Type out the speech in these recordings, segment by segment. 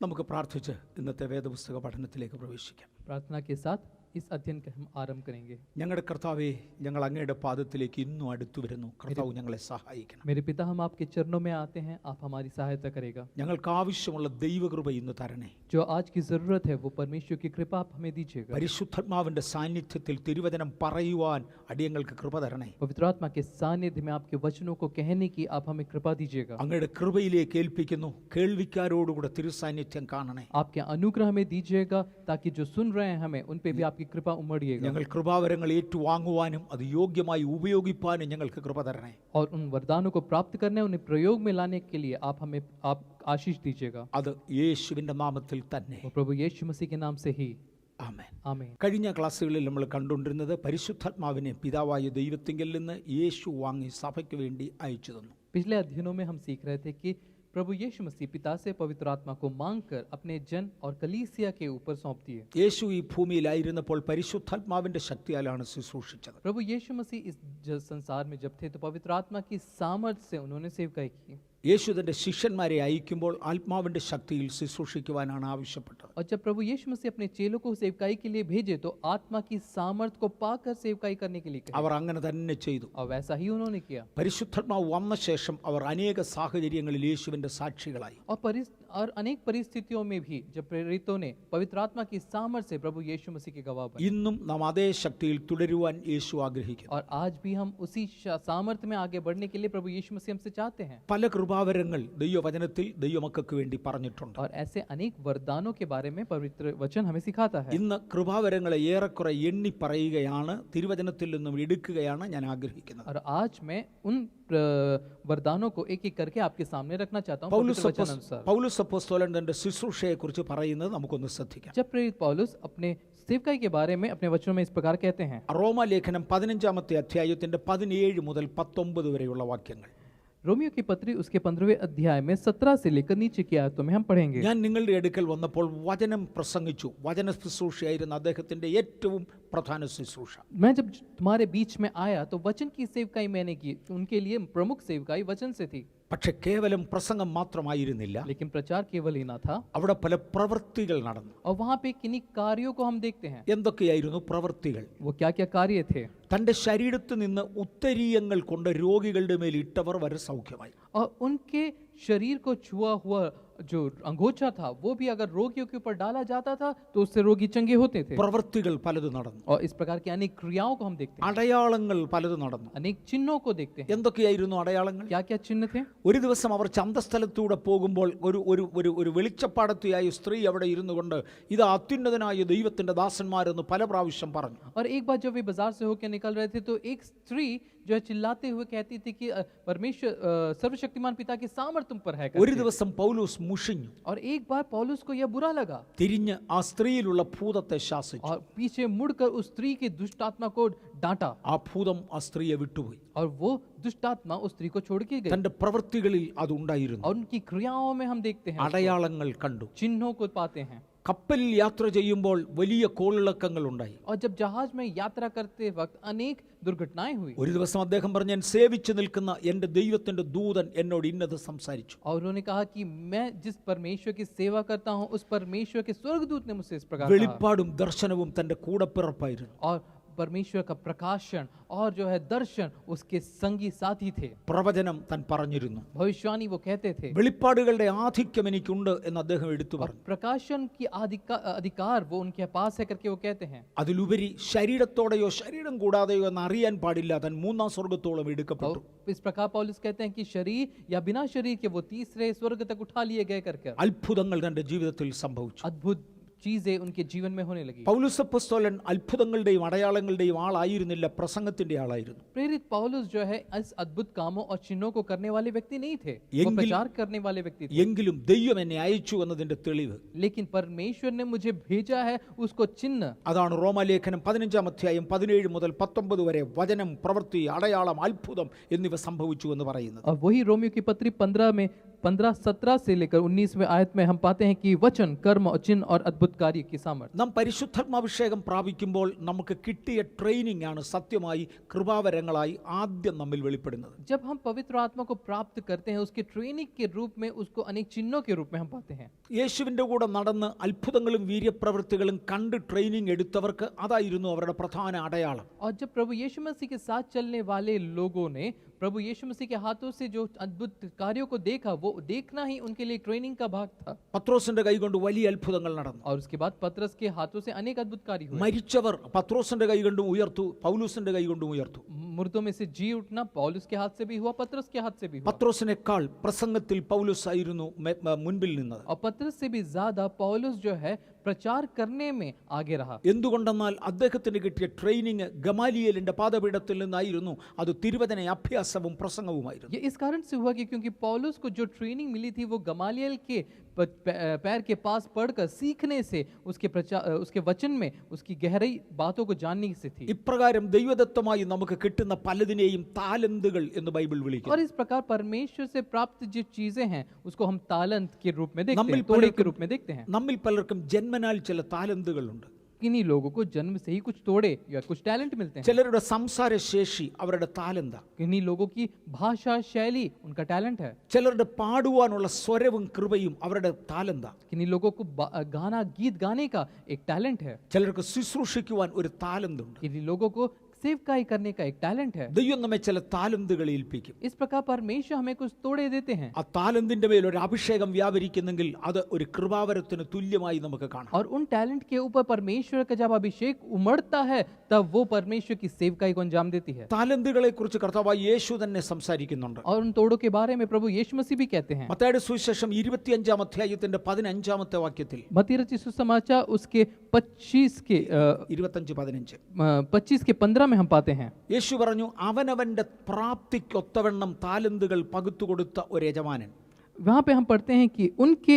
നമുക്ക് പ്രാർത്ഥിച്ച് ഇന്നത്തെ വേദപുസ്തക പഠനത്തിലേക്ക് പ്രവേശിക്കാം. प्रार्थना के साथ इस अध्ययन का हम आरंभ करेंगे. ഞങ്ങളുടെ കർത്താവേ, ഞങ്ങൾ അങ്ങയുടെ പാദത്തിലേക്ക് ഇന്നും അടുത്തു വരുന്നു. കർത്താവ് ഞങ്ങളെ സഹായിക്കണം. मेरे पिता, हम आपके चरणों में आते हैं, आप हमारी सहायता करेगा. ഞങ്ങൾക്ക് ആവശ്യമുള്ള ദൈവകൃപ ഇന്ന് തരണേ. जो आज की जरूरत है वो परमेश्वर की कृपा आप हमें दीजिएगा. പരിശുദ്ധാത്മാവിന്റെ സാന്നിധ്യത്തിൽ തിരുവചനം പറയുവാൻ അടിയങ്ങൾക്ക് കൃപ തരണേ. पवित्र आत्मा के सानिध्य में आपके वचनों को कहने की आप हमें कृपा दीजिएगा. അങ്ങയുടെ കൃപയിലേക്ക് ഏൽപ്പിക്കുന്നു. കേൾവിക്കാരോടുകൂടെ തിരുസാന്നിധ്യം കാണണേ. आपके अनुग्रह हमें दीजिएगा ताकि जो सुन रहे हैं हमें उन पे भी आपकी कृपा उमड़िएगा. ഞങ്ങൾ കൃപാവരങ്ങൾ ഏറ്റുവാങ്ങുവാനും അത് യോഗ്യമായി ഉപയോഗിപ്പാനും ഞങ്ങൾക്ക് കൃപ തരണേ. और उन वरदानों को प्राप्त करने उन्हें प्रयोग में लाने के लिए आप हमें आप आशीष दीजिएगा. അത് യേശുവിന്റെ നാമത്തിൽ തന്നെ. और प्रभु यीशु मसीह के नाम से ही ആമേൻ. आमीन. കഴിഞ്ഞ ക്ലാസ്സുകളിൽ നമ്മൾ കണ്ടുകൊണ്ടിരുന്നത് പരിശുദ്ധാത്മാവിനെ പിതാവായ ദൈവത്തിങ്കിൽ നിന്ന് യേശു വാങ്ങി സഭയ്ക്ക് വേണ്ടി അയച്ചു തന്നു. पिछले अध्ययनों में हम सीख रहे थे कि प्रभु यीशु मसीह पिता से पवित्र आत्मा को मांगकर अपने जन और कलीसिया के ऊपर सौंप दिए. യേശു ഈ ഭൂമിയിലായിരുന്നപ്പോൾ പരിശുദ്ധാത്മാവിന്റെ ശക്തിയാലാണ് ശുശ്രൂഷിച്ചത്. प्रभु यीशु मसीह इस संसार में जब थे तो पवित्र आत्मा की सामर्थ्य से उन्होंने सेवकाई की. യേശു തന്റെ ശിഷ്യന്മാരെ അയക്കുമ്പോൾ ആത്മാവിന്റെ ശക്തിയിൽ ശുശ്രൂഷിക്കുവാനാണ് ആവശ്യപ്പെട്ടത്. और जब प्रभु यीशु मसीह अपने चेलों को सेवकाई के लिए भेजे तो आत्मा की सामर्थ्य को पाकर सेवकाई करने के लिए कहे. അവർ അങ്ങനെ തന്നെ ചെയ്തു. और वैसा ही उन्होंने किया. പരിശുദ്ധാത്മാവ് വന്ന ശേഷം അവർ അനേക സാഹചര്യങ്ങളിൽ യേശുവിന്റെ സാക്ഷികളായി. और अनेक परिस्थितियों में भी जब प्रेरितों ने पवित्र आत्मा की सामर्थ्य से प्रभु यीशु मसीह के गवाह बने. ഇന്നും നാം അതേ ശക്തിയിൽ തുടരുവാൻ യേശു ആഗ്രഹിക്കുന്നു. और आज भी हम उसी सामर्थ्य में आगे बढ़ने के लिए प्रभु यीशु मसीह हमसे चाहते हैं. പല കൃപാവരങ്ങൾ ദൈവവചനത്തിൽ ദൈവമക്കൾക്ക് വേണ്ടി പറഞ്ഞിട്ടുണ്ട്. और ऐसे अनेक वरदानों के बारे में पवित्र वचन हमें सिखाता है. ഇന്ന് കൃപാവരങ്ങളെ ഏറെക്കുറെ എണ്ണി പറയുകയാണ്, തിരുവചനത്തിൽ നിന്നും എടുക്കുകയാണ് ഞാൻ ആഗ്രഹിക്കുന്നത്. और आज मैं उन वरदानों को एक एक करके आपके सामने रखना चाहता हूं पवित्र वचन अनुसार. പൗലോസ് അപ്പോസ്തലൻ തന്റെ ശുശ്രൂഷയെക്കുറിച്ച് പറയുന്നത് നമുക്കൊന്ന് ശ്രദ്ധിക്കാം. जब प्रेरित पौलुस अपने सेवकाई के बारे में अपने वचनों में इस प्रकार कहते हैं. റോമാലേഖനം 15-ാമത്തെ അധ്യായത്തിന്റെ 17 മുതൽ 19 വരെയുള്ള വാക്യങ്ങൾ. रोमियो की पत्री उसके 15वें अध्याय में 17 से लेकर नीचे की आयतों में हम पढ़ेंगे. ഞാൻ നിങ്ങളുടെ അടുക്കൽ വന്നപ്പോൾ വചനം പ്രസംഗിച്ചു. വചന ശുശ്രൂഷയായിരുന്നു അദ്ദേഹത്തിന്റെ ഏറ്റവും പ്രധാന ശുശ്രൂഷ. मैं जब तुम्हारे बीच में आया तो वचन की सेवकाई मैंने की. उनके लिए प्रमुख सेवकाई वचन से थी. പക്ഷെ കേവലം പ്രസംഗം മാത്രമായിരുന്നില്ല, लेकिन प्रचार केवल ही ना था. അവിടെ പല പ്രവൃത്തികൾ നടന്നു. और वहाँ पे किन्हीं कार्यों को हम देखते हैं. എന്തൊക്കെയായിരുന്നു പ്രവൃത്തികൾ? वो क्या क्या कार्य थे? തന്റെ ശരീരത്തിൽ നിന്ന് ഉത്തരീയങ്ങൾ കൊണ്ട് രോഗികളുടെ മേൽ ഇട്ടവർ വരെ സൗഖ്യമായി. और उनके शरीर को छुआ हुआ जो अंगोछा था वो भी अगर रोगियों के ऊपर डाला जाता था तो उससे रोगी चंगे होते थे. പ്രവൃത്തികൾ പലത് നടന്നു. और इस प्रकार की अनेक क्रियाओं को हम देखते हैं. അടയാളങ്ങൾ പലത് നടന്നു. अनेक चिन्हों को देखते हैं. എന്തൊക്കെയായിരുന്നു അടയാളങ്ങൾ? क्या क्या चिन्ह थे? ഒരു ദിവസം അവർ ചന്തസ്ഥലത്തൂടെ പോകുമ്പോൾ ഒരു വെളിച്ചപ്പാടത്തിയായ സ്ത്രീ അവിടെ ഇരുന്നു കൊണ്ട് ഇത് അത്യുന്നതനായ ദൈവത്തിന്റെ ദാസന്മാരെന്ന് പല പ്രാവശ്യം പറഞ്ഞു. और एक बार जब वे बाजार से होकर निकल रहे थे तो एक स्त्री जो है चिल्लाते हुए कहती थी कि परमेश्वर सर्वशक्तिमान पिता की सामर्थ्य तुम पर है. ഒരു ദിവസം പൗലോസ് മുഷിഞ്ഞു. और एक बार पौलुस को यह बुरा लगा. തിരിഞ്ഞ് ആ സ്ത്രീയിലുള്ള ഭൂതത്തെ ശാസിച്ചു. और पीछे मुड़कर उस स्त्री की दुष्ट आत्मा को डांटा. ആ ഭൂതം ആ സ്ത്രീയെ വിട്ടുപോയി. और वो दुष्ट आत्मा उस स्त्री को छोड़ के गई. തന്റെ പ്രവൃത്തികളിൽ അത് ഉണ്ടായിരുന്നു. और उनकी क्रियाओं में हम देखते हैं അടയാളങ്ങൾ കണ്ടു. चिन्हों को पाते हैं. കപ്പലിൽ യാത്ര ചെയ്യുമ്പോൾ വലിയ കോളിളക്കങ്ങൾ ഉണ്ടായി. और जब जहाज में यात्रा करते वक्त अनेक दुर्घटनाएं हुई. ഒരു ദിവസം അദ്ദേഹം പറഞ്ഞു, ഞാൻ സേവിച്ചു നിൽക്കുന്ന എന്റെ ദൈവത്തിന്റെ ദൂതൻ എന്നോട് ഇന്നത് സംസാരിച്ചു. और उन्होंने कहा कि मैं जिस परमेश्वर की सेवा करता हूं उस परमेश्वर के स्वर्गदूत ने मुझसे इस प्रकार कहा. വെളിപ്പാടും ദർശനവും തന്റെ കൂടപ്പിറപ്പായിരുന്നു. और परमेश्वर का प्रकाशन और जो है दर्शन उसके संगी साथी थे. പ്രവചനം താൻ പറഞ്ഞിരുന്നു. भविष्यवाणी वो कहते थे. വെളിപ്പാടുകളുടെ ആധിക്യം എനിക്കുണ്ട് എന്ന് അദ്ദേഹം എടുത്തു പറഞ്ഞു. प्रकाशन की अधिकार वो उनके पास है करके वो कहते हैं. അതിലുപരി ശരീരത്തോടെയോ ശരീരം കൂടാതെയോ എന്ന് അറിയാൻ പാടില്ല, താൻ 3-ാം സ്വർഗത്തോളം എടുക്കപ്പെട്ടു. इस प्रकार पौलुस कहते हैं कि शरीर या बिना शरीर के वो तीसरे स्वर्ग तक उठा लिए गए करके അത്ഭുതങ്ങൾ തന്റെ ജീവിതത്തിൽ സംഭവിച്ചു. अद्भुत चीजें उनके जीवन में होने लगी. പൗലോസ് അപ്പോസ്തലൻ അത്ഭുതങ്ങളുടെയും അടയാളങ്ങളുടെയും ആളായിരുന്നില്ല, പ്രസംഗത്തിന്റെ ആളായിരുന്നു. प्रेरित पौलुस जो है इस अद्भुत कामों और चिन्हों को करने वाले व्यक्ति नहीं थे, वो प्रचार करने वाले व्यक्ति थे. എങ്കിലും ദൈവം എന്നെ അയച്ചു എന്നതിന്റെ തെളിവ്, लेकिन परमेश्वर ने मुझे भेजा है उसको चिन्ह. അതാണ് റോമാലേഖനം 15-ാം അധ്യായം 17 മുതൽ 19 വരെ വചനം, പ്രവൃത്തി, അടയാളം, അത്ഭുതം എന്നിവ സംഭവിച്ചു എന്ന് പറയുന്നത്. और वही रोमियो की पत्री 15 में 15:17 से लेकर 19वें आयत में हम पाते हैं कि वचन, कर्म और चिन्ह और अद्भुत कार्य की सामर्थ। നാം പരിശുദ്ധാത്മാഭിഷേകം പ്രാപിക്കുമ്പോൾ നമുക്ക് കിട്ടിയ ട്രെയിനിങ് ആണ് സത്യമായി കൃപാവരങ്ങളായി ആദ്യം നമ്മിൽ വെളിപ്പെടുന്നത്. जब हम पवित्र आत्मा को प्राप्त करते हैं, उसके ट्रेनिंग के रूप में उसको अनेक चिन्हों के रूप में हम पाते हैं। യേശുവിൻ്റെ കൂടെ നടന്ന് അത്ഭുതങ്ങളും വീര്യപ്രവൃത്തികളും കണ്ട് ട്രെയിനിങ് എടുത്തവർക്ക് അതായിരുന്നു അവരുടെ പ്രധാന അടയാളം. और जब प्रभु यीशु मसीह के साथ चलने वाले लोगों ने प्रभु यीशु मसीह के हाथों से जो अद्भुत कार्यों को देखा, वो देखना ही उनके लिए ट्रेनिंग का भाग था। പത്രോസിന്റെ കൈകൊണ്ട് വലിയ അത്ഭുതങ്ങൾ നടന്നു. और उसके बाद पतरस के हाथों से अनेक अद्भुत कार्य हुए। മരിച്ചവർ പത്രോസിന്റെ കൈകൊണ്ടും ഉയർത്തു, പൗലൂസിന്റെ കൈകൊണ്ടും ഉയർത്തു. मुर्दों में से जी उठना पौलुस के हाथ से भी हुआ, पतरस के हाथ से भी हुआ। പത്രോസിനേക്കാൾ പ്രസംഗത്തിൽ പൗലൂസ് ആയിരുന്നു മുൻപിൽ നിന്നത്. और पतरस से भी ज्यादा पौलुस जो है प्रचार करने में आगे रहा। എന്തുകൊണ്ടെന്നാൽ അദ്ദേഹത്തിന് കിട്ടിയ ട്രെയിനിങ് ഗമാലിയേലിന്റെ പാദപീഠത്തിൽ നിന്നായിരുന്നു. അത് തിരുവചന അഭ്യാസവും പ്രസംഗവുമായിരുന്നു. ये इस कारण से हुआ कि क्योंकि पौलुस को जो ट्रेनिंग मिली थी वो गमालियल के पैर के पास पढ़कर सीखने से, उसके वचन में उसकी गहरी बातों को जानने से थी। ഇപ്രകാരം ദൈവദത്തമായി നമുക്ക് കിട്ടുന്ന പലതിനെയും താലന്തുകൾ എന്ന് ബൈബിൾ വിളിക്കുന്നു. और इस प्रकार परमेश्वर से प्राप्त जो चीजें हैं उसको हम तालंत के रूप में देखते നമ്മിൽ हैं, तोड़े के रूप में देखते हैं। നമ്മിൽ പലർക്കും ജന്മനാൽ ചില താലന്തുകളുണ്ട്. किन्हीं लोगों को जन्म से ही कुछ तोड़े या कुछ टैलेंट मिलते हैं। ചിലരുടെ സംസാര ശേഷി അവരുടെ താലന്ത. किन्हीं लोगों की भाषा शैली उनका टैलेंट है। ചിലരുടെ പാടുവാനുള്ള സ്വരവും കൃപയും അവരുടെ താലന്ത. किन्हीं लोगों को गाना गीत गाने का एक टैलेंट है। ചിലർക്ക് ശുശ്രൂഷിക്കുവാൻ ഒരു താലന്തുണ്ട്. किन्हीं लोगों को सेवकाई करने का एक टैलेंट है। ദൈവം നമ്മെ ചില താലന്തുകൾ ഏൽപ്പിക്കും. इस प्रकार परमेश्वर हमें कुछ तोड़े देते हैं। ആ താലന്തിന്റെ മേൽ ഒരു അഭിഷേകം വ്യാപരിക്കുന്നെങ്കിൽ അത് ഒരു കൃപാവരത്തിന് തുല്യമായി നമുക്ക് കാണാം. और उन टैलेंट के ऊपर परमेश्वर का जब अभिषेक उमड़ता है तब वो परमेश्वर की सेवकाई को अंजाम देती है। താലന്തുകളെ കുറിച്ച് കർത്താവായ യേശു തന്നെ സംസാരിക്കുന്നുണ്ട്. और उन तोड़ों के बारे में प्रभु यीशु मसीह भी कहते हैं। മത്തായിയുടെ സുവിശേഷം 25 അധ്യായത്തിന്റെ 15 വാക്യത്തിൽ, मत्ती रचित सुसमाचार उसके 25 के 15 में हम पाते हैं। യേശു പറഞ്ഞു, അവനവന്റെ പ്രാപ്തിക്കൊത്തവണ്ണം താലന്തുകൾ പകുത്തുകൊടുത്ത ഒരു യജമാനൻ. वहाँ पे हम पढ़ते हैं कि उनके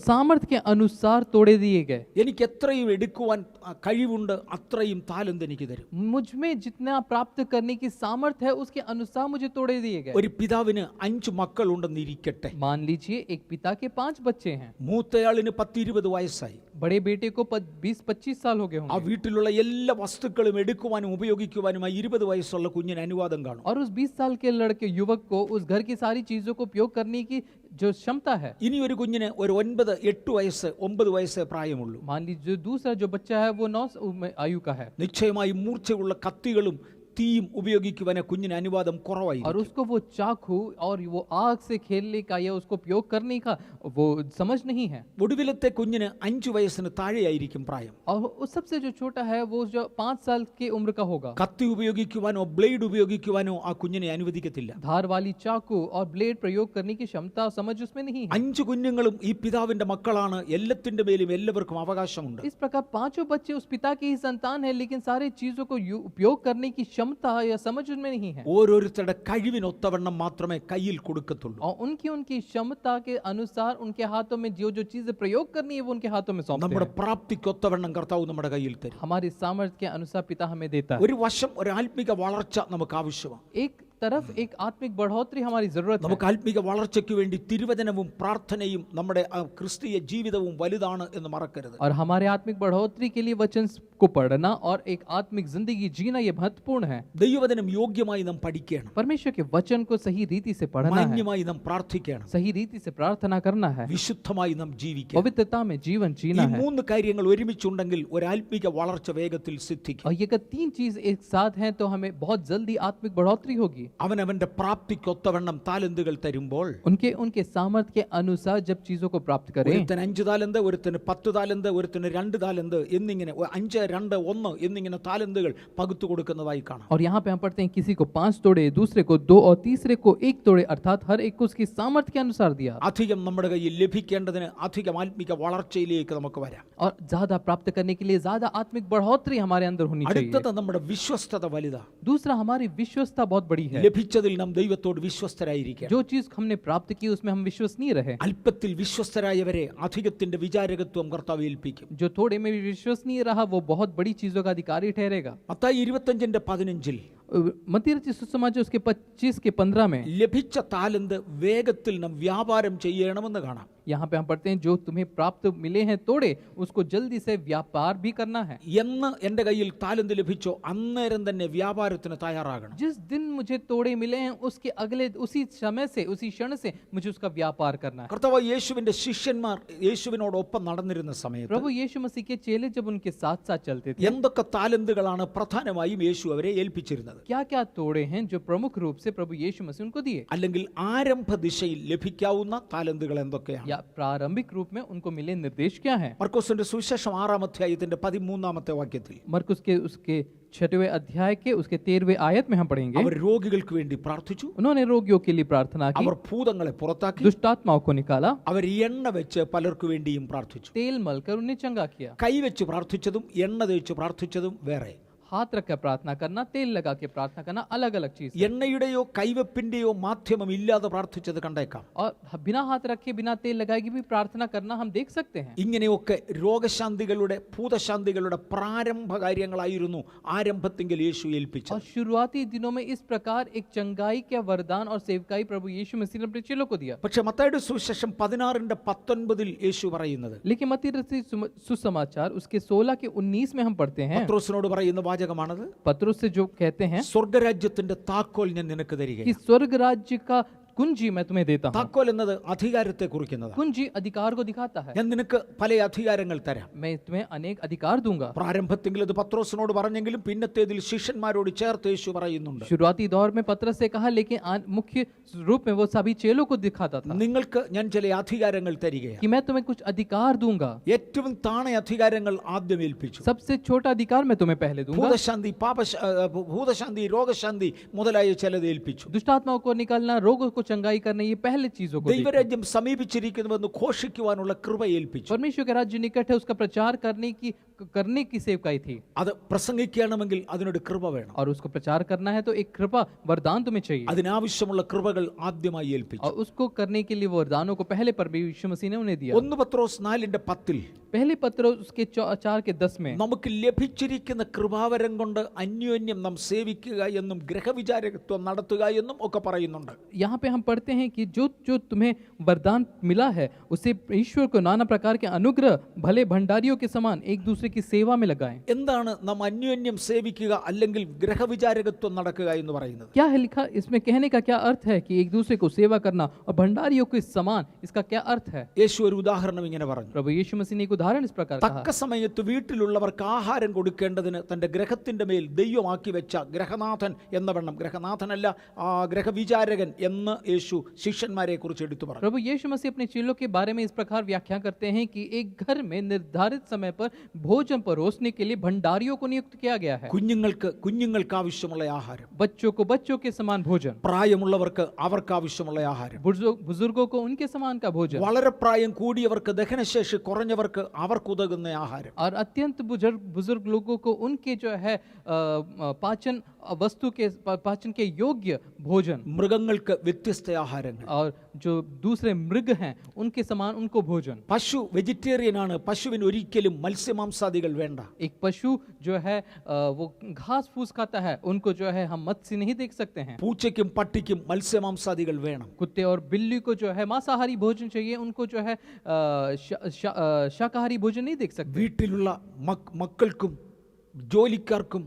सामर्थ्य के अनुसार तोड़े दिए गए। എനിക്ക് എത്രയും എടുക്കുവാൻ കഴിവുണ്ട് അത്രയും താലന്ത് എനിക്ക് തരും. मुझ में जितना प्राप्त करने की सामर्थ्य है उसके अनुसार मुझे तोड़े दिए गए। ഒരു പിതാവിന് 5 മക്കളുണ്ടെന്ന് ഇരിക്കട്ടെ. मान लीजिए एक पिता के 5 बच्चे हैं। മൂത്തയാളിന് 10-20 വയസ്സായി. बड़े बेटे को 20-25 साल हो गए ആ होंगे। വീട്ടിലുള്ള എല്ലാ വസ്തുക്കളും എടുക്കുവാനും ഉപയോഗിക്കുവാനുമായി 20 വയസ്സുള്ള കുഞ്ഞിന് അനുവാദം കാണും. और उस 20 साल के लड़के युवक को उस घर की सारी चीजों को उपयोग करने की जो क्षमता है। ഇനി ഒരു കുഞ്ഞിന് ഒരു 9-8 വയസ്സ് 9 വയസ്സേ പ്രായമുള്ളൂ. मान लीजिए दूसरा जो बच्चा है वो 9 आयु का है। നിശ്ചയമായി മൂർച്ചയുള്ള കത്തികളും തീയും ഉപയോഗിക്കുവാൻ കുഞ്ഞിന് അനുവാദം കുറവായി. और उसको वो चाकू और वो आग से खेलने का या उसको उपयोग करने का वो समझ नहीं है। ഒടുവിലത്തെ കുഞ്ഞിന് 5 വയസ്സിന് താഴെയായിരിക്കും പ്രായം. और उस सबसे जो छोटा है वो जो 5 साल की उम्र का होगा। കത്തി ഉപയോഗിക്കുവാനോ ബ്ലേഡ് ഉപയോഗിക്കുവാനോ ആ കുഞ്ഞിനെ അനുവദിക്കത്തില്ല. धार वाली चाकू और ब्लेड प्रयोग करने की क्षमता समझ उसमें नहीं है। 5 കുഞ്ഞുങ്ങളും ഈ പിതാവിന്റെ മക്കളാണ്. എല്ലാത്തിന്റെ മേലും എല്ലാവർക്കും അവകാശമുണ്ട്. इस प्रकार 5 बच्चे उस पिता के ही संतान है, लेकिन सारे चीजों को उपयोग करने की क्षमता या समझ उनमें नहीं है। ഓരോരുത്തരുടെ കഴിവിനൊത്തവണ്ണം മാത്രമേ കയ്യിൽ കൊടുക്കത്തുള്ളൂ. और उनकी क्षमता के अनुसार उनके हाथों में जो जो चीजें प्रयोग करनी है वो उनके हाथों में सौंपते നമ്മുടെ हैं। പ്രാപ്തിക്കൊത്തവണ്ണം കർത്താവ് നമ്മുടെ കയ്യിൽ തരും. हमारी सामर्थ्य के अनुसार पिता हमें देता है। ഒരു വശം ഒരു ആത്മിക വളർച്ച നമുക്ക് ആവശ്യമാണ്. एक तरफ एक आत्मिक बढ़ोतरी हमारी जरूरत है। നമുക്ക് ആത്മിക വളർച്ചയ്ക്ക് വേണ്ടി തിരുവചനവും പ്രാർത്ഥനയും നമ്മുടെ ക്രിസ്തീയ ജീവിതവും വലുതാണ് എന്ന് മറക്കരുത്. और हमारे आत्मिक बढ़ोतरी के लिए वचन को पढ़ना और एक आत्मिक जिंदगी जीना ये महत्वपूर्ण है। ദൈവവചനം യോഗ്യമായി നാം പഠിക്കണം. परमेश्वर के वचन को सही रीति से पढ़ना है, മാന്യമായി നാം പ്രാർത്ഥിക്കണം. सही रीति से प्रार्थना करना है, വിശുദ്ധമായി നാം ജീവിക്കണം. पवित्रता में जीवन ഈ जीना है। 3 കാര്യങ്ങൾ ഒരുമിച്ചുണ്ടെങ്കിൽ ഒരു ആത്മിക വളർച്ച വേഗത്തിൽ സിദ്ധിക്കും. और ये अगर 3 चीज एक साथ हैं तो हमें बहुत जल्दी आत्मिक बढ़ोतरी होगी। അവനവന്റെ പ്രാപ്തിക്കൊത്തവണ്ണം താലന്തുകൾ തരുമ്പോൾ उनके सामर्थ्य के अनुसार जब चीजों को प्राप्त करें, ഒരുത്തന് 5 താലന്ത്, ഒരുത്തന് 10 താലന്ത്, ഒരുത്തന് 2 താലന്ത് എന്നിങ്ങനെ 5, 2, 1 എന്നിങ്ങനെ താലന്തുകൾ പകുത്തു കൊടുക്കുന്നതായി കാണാം. और यहाँ पे हम पढ़ते हैं किसी को 5 तोड़े, दूसरे को 2 और तीसरे को 1 तोड़े, अर्थात हर एक को उसकी सामर्थ्य के अनुसार दिया। അധികം നമ്മുടെ കയ്യിൽ ലഭിക്കേണ്ടതിന് അധികം ആത്മിക വളർച്ചയിലേക്ക് നമുക്ക് വരാം. और ज्यादा प्राप्त करने के लिए ज्यादा आत्मिक बढ़ोतरी हमारे अंदर होनी चाहिए। അടുത്തത് നമ്മുടെ വിശ്വസ്തത വലുതാ. दूसरा हमारी विश्वसता बहुत बड़ी है। ലഭിച്ചതിൽ നാം ദൈവത്തോട് വിശ്വസ്തരായിരിക്കണം. जो चीज हमने प्राप्त की उसमें हम विश्वसनीय रहे। അല്പത്തിൽ വിശ്വസ്തരായവരെ അധികത്തിന്റെ വിചാരകത്വം കർത്താവ് ഏൽപ്പിക്കും. जो थोड़े में भी विश्वसनीय रहा वो बहुत बड़ी चीजों का अधिकारी ठहरेगा। മത്തായി 25:15 मत्ती रचित सुसमाचार उसके 25 के 15 में ലഭിച്ച താലന്ത് വേഗത്തിൽ നാം വ്യാപാരം ചെയ്യണമെന്ന് കാണാം. यहाँ पे हम पढ़ते हैं जो तुम्हें प्राप्त मिले हैं तोड़े उसको जल्दी से व्यापार भी करना है. എന്ന് എൻ്റെ കയ്യിൽ താലന്ത് ലഭിച്ചോ അന്നേരം തന്നെ വ്യാപാരത്തിന് തയ്യാറാകണം. जिस दिन मुझे तोड़े मिले हैं उसके अगले उसी समय से उसी क्षण से मुझे उसका व्यापार करना है. കർത്താവ് യേശുവിന്റെ ശിഷ്യന്മാർ യേശുവിനോടൊപ്പം നടന്നിരുന്ന സമയത്ത് प्रभु यीशु मसीह के चेले जब उनके साथ साथ चलते थे എന്തൊക്കെ താലന്തുകളാണ് പ്രധാനമായും യേശു അവരെ ഏൽപ്പിച്ചിരുന്നത്? क्या क्या तोड़े हैं जो प्रमुख रूप से प्रभु यीशु मसीह उनको दिए, അല്ലെങ്കിൽ ആരംഭ ദിശയിൽ ലഭിക്കാവുന്ന താലന്തുകൾ എന്തൊക്കെയാണ്? या प्रारंभिक रूप में उनको मिले निर्देश क्या है? മർക്കോസിന്റെ സുവിശേഷം 6-ാം അധ്യായത്തിന്റെ 13-ാമത്തെ വാക്യത്തിൽ मरकुस के उसके 6वें अध्याय के उसके 13वें आयत में हम पढ़ेंगे, അവർ രോഗികൾക്ക് വേണ്ടി പ്രാർത്ഥിച്ചു, उन्होंने रोगियों के लिए प्रार्थना की, അവർ ഭൂതങ്ങളെ പുറത്താക്കി, दुष्टात्माओं को निकाला, അവർ എണ്ണ വെച്ച് പലർക്കു വേണ്ടിയും പ്രാർത്ഥിച്ചു. तेल मलकर उन्हें चंगा किया. കൈവച്ച് പ്രാർത്ഥിച്ചതും എണ്ണ തേച്ച് പ്രാർത്ഥിച്ചതും വേറെ. हाथ रख कर प्रार्थना करना, तेल लगा के प्रार्थना करना अलग अलग चीज है. എണ്ണയുടെയോ കൈവപ്പിന്റെയോ മാധ്യമം ഇല്ലാതെ പ്രാർത്ഥിച്ചത് കണ്ടേക്കാം. और बिना हाथ रखे बिना तेल लगाए की भी प्रार्थना करना हम देख सकते हैं. ഇങ്ങനെയൊക്കെ രോഗശാന്തികളുടെ ഭൂതശാന്തികളുടെ പ്രാരംഭ കാര്യങ്ങളായിരുന്നു ആരംഭത്തിങ്കിൽ യേശു ഏൽപ്പിച്ചത്. और शुरुआती दिनों में इस प्रकार एक चंगाई का वरदान और सेवकाई प्रभु यीशु मसीह ने अपने चेलों को दिया. പക്ഷെ മത്തായിയുടെ സുവിശേഷം 16-19 യേശു പറയുന്നത്, लेकिन मत्ती रचित सुसमाचार उसके 16 के 19 में हम पढ़ते हैं, പത്രോസിനോട് പറയുന്ന വാചകമാണത്, पत्रुस से जो कहते हैं സ്വർഗരാജ്യത്തിന്റെ താക്കോൽ ഞാൻ നിനക്ക് कि തരികയാണ്. स्वर्ग राज्य का कुंजी मैं तुम्हें देता हूँ. താക്കോൽ എന്നത് അധികാരത്തെ കുറിക്കുന്നതാണ്. कुंजी अधिकार को दिखाता है. ഞാൻ നിനക്ക് പല അധികാരങ്ങൾ തരാം. मैं तुम्हें अनेक अधिकार दूंगा. പ്രാരംഭത്തിൽ ഇത് പത്രോസിനോട് പറഞ്ഞെങ്കിലും പിന്നത്തേതിൽ ശിഷ്യന്മാരോട് ചേർത്ത് യേശു പറയുന്നുണ്ട്, शुरुआती दौर में पत्रस से कहा, लेकिन मुख्य रूप में वो सभी चेलों को दिखाता था നിങ്ങൾക്ക് ഞാൻ ചില അധികാരങ്ങൾ തരികയാണ്. कि मैं तुम्हें कुछ अधिकार दूंगा. ഏറ്റവും താണ അധികാരങ്ങൾ ആദ്യം ഏൽപ്പിച്ചു. सबसे छोटा अधिकार मैं तुम्हें पहले दूंगा. ഭൂതശാന്തി രോഗശാന്തി മുതലായ ചിലത് ഏൽപ്പിച്ചു. दुष्टात्माओं को निकालना, रोगों को चंगाई करना, ये पहले चीजों को. ദൈവരാജ്യം സമീപിച്ചിരിക്കുന്നുവെന്ന് ഘോഷിക്കുവാനുള്ള കൃപ ഏൽപ്പിച്ചു. परमेश्वर का राज्य निकट है उसका प्रचार करने की सेवकाई थी. അത് പ്രസംഗിക്കണമെങ്കിൽ അതിനൊരു കൃപ വേണം. और उसको प्रचार करना है तो एक कृपा वरदान तुम्हें चाहिए. അതിനാവശ്യമുള്ള കൃപകൾ ആദ്യമായി ഏൽപ്പിച്ചു. और उसको करने के लिए वरदानों को पहले परमेश्वर यीशु मसीह ने उन्हें दिया. 1 പത്രോസ് 4:10 पहले पत्रोस उसके 4 के 10 में നമുക്ക് ലഭിച്ചിരിക്കുന്ന കൃപാവരം കൊണ്ട് അന്യോന്യം നാം സേവിക്കുക എന്നും ഗ്രഹവിചാരകത്വം നടത്തുക എന്നും ഒക്കെ പറയുന്നുണ്ട്. यहाँ पे हम पढ़ते हैं कि जो जो तुम्हें वरदान मिला है उसे ईश्वर को नाना प्रकार के अनुग्रह भले भंडारियों के समान एक दूसरे की सेवा में लगाएं. എന്താണ് നാം അന്യോന്യം സേവിക്കുക അല്ലെങ്കിൽ ഗ്രഹവിചാരകത്വം നടക്കുക എന്ന് പറയുന്നത്? क्या है लिखा इसमें? कहने का क्या अर्थ है कि एक दूसरे को सेवा करना और भंडारियों के समान, इसका क्या अर्थ है? യേശു ഒരു ഉദാഹരണം ഇങ്ങനെ പറഞ്ഞു, प्रभु यीशु मसीह ने एक उदाहरण इस प्रकार कहा, തക്ക സമയത്ത് വീട്ടിലുള്ളവർക്ക് ആഹാരം കൊടുക്കേണ്ടതിന് തന്റെ ഗ്രഹത്തിന്റെ മേൽ ദൈവമാക്കി വെച്ച ഗ്രഹനാഥൻ എന്ന വണ്ണം, ഗ്രഹനാഥനല്ല ഗ്രഹവിചാരകൻ എന്ന് യേശു ശിഷ്യന്മാരെ കുറിച്ച് എടുത്തു പറഞ്ഞു. प्रभु यीशु मसीह अपने चेलों के बारे में इस प्रकार व्याख्या करते हैं कि एक घर में निर्धारित समय पर भोजन परोसने के लिए भंडारियों को नियुक्त किया गया है. കുഞ്ഞുങ്ങൾക്ക് ആവശ്യമുള്ള ആഹാരം, बच्चों को बच्चों के समान भोजन, പ്രായമുള്ളവർക്ക് അവർക്ക് ആവശ്യമുള്ള ആഹാരം, बुजुर्गों को उनके समान का भोजन, വളരെ പ്രായം കൂടിയവർക്ക് ദഹനശേഷി കുറഞ്ഞവർക്ക് അവർക്ക് ഉതകുന്ന ആഹാരം, और अत्यंत बुजुर्ग लोगों को उनके जो है पाचन के योग्य भोजन, മൃഗങ്ങൾക്ക് വ്യത്യസ്ത ആഹാരങ്ങൾ, और जो दूसरे मृग हैं उनके समान उनको भोजन. പശു വെജിറ്റേറിയൻ ആണ്, പശുവിന് ഒരിക്കലും മത്സ്യമാംസാദികൾ വേണ്ട. एक पशु जो है वो घास फूस खाता है, उनको जो है हम मत्स्य नहीं देख सकते हैं. പൂച്ചയ്ക്കും പട്ടിക്കും മത്സ്യമാംസാദികൾ വേണം. कुत्ते और बिल्ली को जो है मांसाहारी भोजन चाहिए, उनको जो है शाकाहारी भोजन नहीं देख सकते. വീട്ടിലുള്ള മക്കൾക്കും ജോലിക്കാർക്കും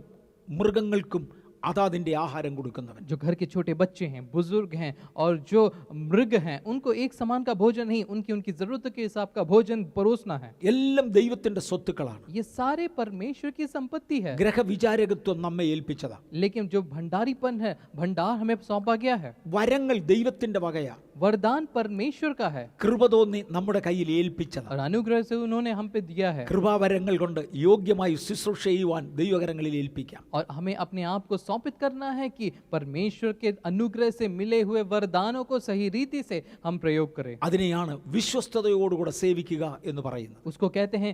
മൃഗങ്ങൾക്കും അതാതിന്റെ ആഹാരം കൊടുക്കുന്നവൻ. जो घर के छोटे बच्चे हैं, बुजुर्ग हैं और जो मृग हैं, उनको एक समान का भोजन नहीं, उनकी जरूरत के हिसाब का भोजन परोसना है. എല്ലാം ദൈവത്തിന്റെ സ്വത്തുക്കളാണ്. ये सारे परमेश्वर की संपत्ति है. ഗ്രഹവിചാരകത്വം നമ്മെ ഏൽപ്പിച്ചതാ. लेकिन जो भंडारीपन है, भंडार हमें सौंपा गया है. വരങ്ങൾ ദൈവത്തിന്റെ വകയാ, वरदान परमेश्वर का है കൃപ തോന്നി നമ്മുടെ കയ്യിൽ ഏൽപ്പിച്ചതാ. और अनुग्रह से उन्होंने हम पे दिया है. കൃപാവരങ്ങൾ കൊണ്ട് യോഗ്യമായി ശുശ്രൂഷ ചെയ്യുവാൻ ദൈവകരങ്ങളിൽ ഏൽപ്പിക്കാം. और हमें अपने आप को समर्पित करना है कि परमेश्वर के अनुग्रह से मिले हुए वरदानों को सही रीति से हम प्रयोग करें. അതിനെയാണ് വിശ്വസ്തയോടുകൂടെ സേവിക്കുക എന്ന് പറയുന്നത്. उसको कहते हैं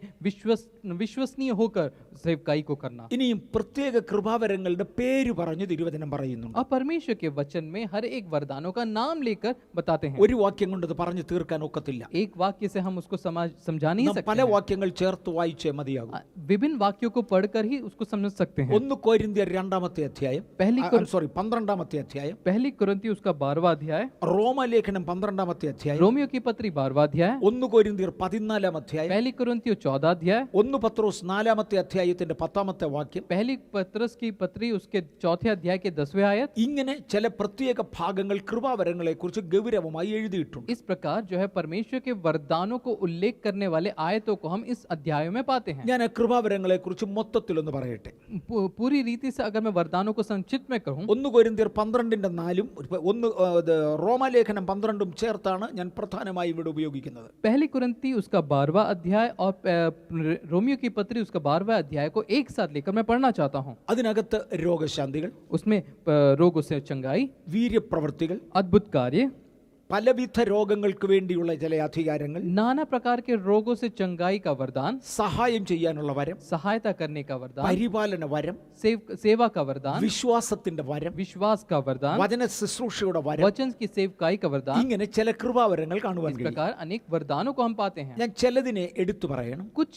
विश्वसनीय होकर सेवकाई को करना. ഇനിയും പ്രത്യേക കൃപാവരങ്ങളുടെ പേര് പറഞ്ഞ് തിരുവചനം പറയുന്നുണ്ട്. और परमेश्वर के वचन में हर एक वरदानों का नाम लेकर बताते हैं. ഒരു വാക്യം കൊണ്ട് ഇത് പറഞ്ഞു തീർക്കാൻ ഒക്കത്തില്ല. एक वाक्य से हम उसको समझा नहीं सकते. പല വാക്യങ്ങൾ ചേർത്ത് വായിച്ചേ മതിയാകും. विभिन्न वाक्यों को पढ़कर ही उसको समझ सकते हैं. 1 കൊരിന്ത്യർ 2-ാമത്തെ അധ്യായം അധ്യായം, पहली 12-ാമത്തെ അധ്യായം, पहली कुरिन्थियों उसका 12वां अध्याय, റോമലേഖനം 12-ാമത്തെ അധ്യായം, रोमियो की पत्री 12वां अध्याय, 1 കൊരിന്ത്യർ 14-ാം അധ്യായം, पहली कुरिन्थियों 14वां अध्याय, 1 പത്രോസ് 4-ാമത്തെ അധ്യായത്തിന്റെ 10-ാമത്തെ വാക്യം, पहली पत्रस की पत्री उसके 4थे अध्याय के 10वें आयत। ഇങ്ങനെ ചില പ്രത്യേക ഭാഗങ്ങൾ കൃപാവരങ്ങളെ കുറിച്ച് ഗൗരവമായി എഴുതിയിട്ടുണ്ട്. इस प्रकार जो है परमेश्वर के वरदानों को उल्लेख करने वाले आयतों को हम इस अध्यायों में पाते हैं। ഞാൻ കൃപാവരങ്ങളെ കുറിച്ച് മൊത്തത്തിലൊന്ന് പറയട്ടെ. पूरी रीति से अगर मैं वरदानों को संक्षिप्त में कहूं, 1 കൊരിന്ത്യർ 12-4 റോമാലേഖനം 12 ചേർത്താണ് ഞാൻ പ്രധാനമായി ഇവിടെ ഉപയോഗിക്കുന്നത്. पहली कुरिन्थी उसका 12वां अध्याय और रोमियो की पत्री उसका 12वां अध्याय को एक साथ लेकर मैं पढ़ना चाहता हूं। അതിനകത്ത് രോഗശാന്തികൾ, उसमें रोगों से चंगाई, വീര്യപ്രവൃത്തികൾ, अद्भुत कार्य, പലവിധ രോഗങ്ങൾക്ക് വേണ്ടിയുള്ള ചില അധികാരങ്ങൾ, नाना प्रकार के रोगों से चंगाई का वरदान, സഹായം ചെയ്യാനുള്ള വരം, सहायता करने का वरदान, പരിപാലന വരം, सेवा का वरदान, വിശ്വാസത്തിന്റെ വരം, विश्वास का वरदान, വചന ശുശ്രൂഷയുടെ വരം, वचन की सेवकाई का वरदान। ഇങ്ങനെ ചില കൃപാവരങ്ങൾ കാണുവാൻ इस കഴിയും. प्रकार अनेक वरदानों को हम पाते हैं। ഞാൻ ചിലതിനെ എടുത്തു പറയണം, कुछ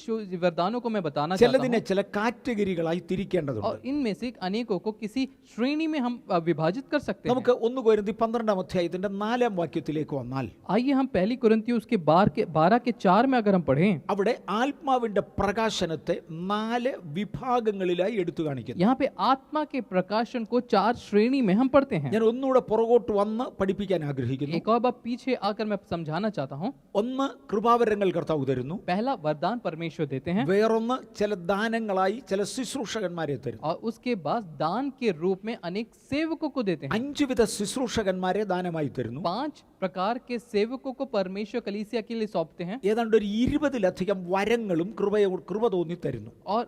वरदानों को मैं बताना चाहता ചിലതിനെ हूं, ചില കാറ്റഗറികളായി തിരിക്കേണ്ടതുണ്ട്. और इनमें से अनेकों को किसी श्रेणी में हम विभाजित कर सकते हैं। നമുക്ക് 1 കൊരിന്ത്യർ 12-ാം അധ്യായത്തിന്റെ 4-ാം വാക്യത്തിലേക്ക് വന്നാൽ, आइए हम पहली कुरिन्थियों उसके 12 के 4 में अगर हम पढ़ें, അവിടെ ആത്മാവിന്റെ പ്രകാശനത്തെ 4 വിഭാഗങ്ങളിലായി എടുത്തു കാണിക്കുന്നു. यहाँ पे आत्मा के प्रकाशन को 4 श्रेणी में हम पढ़ते हैं। ഞാൻ ഒന്നുകൂടെ പുറകോട്ട് വന്ന് പഠിപ്പിക്കാൻ ആഗ്രഹിക്കുന്നു. एक और बार पीछे आकर मैं समझाना चाहता हूँ। ഒന്ന് കൃപാവരങ്ങൾ കർത്താവ് തരുന്നു, पहला वरदान परमेश्वर देते हैं, വേറൊന്ന് ചില ദാനങ്ങളായി ചില ശുശ്രൂഷകന്മാരെ തരുന്നു. और उसके बाद दान के रूप में अनेक सेवकों को देते हैं। 5 വിധ ശുശ്രൂഷകന്മാരെ ദാനമായി തരുന്നു. 5 प्रकार के सेवकों को परमेश्वर कलीसिया के लिए सौंपते हैं, ഏതാണ്ട് ഒരു 20-ലധികം വരങ്ങളും കൃപ തോന്നി തരുന്നു. और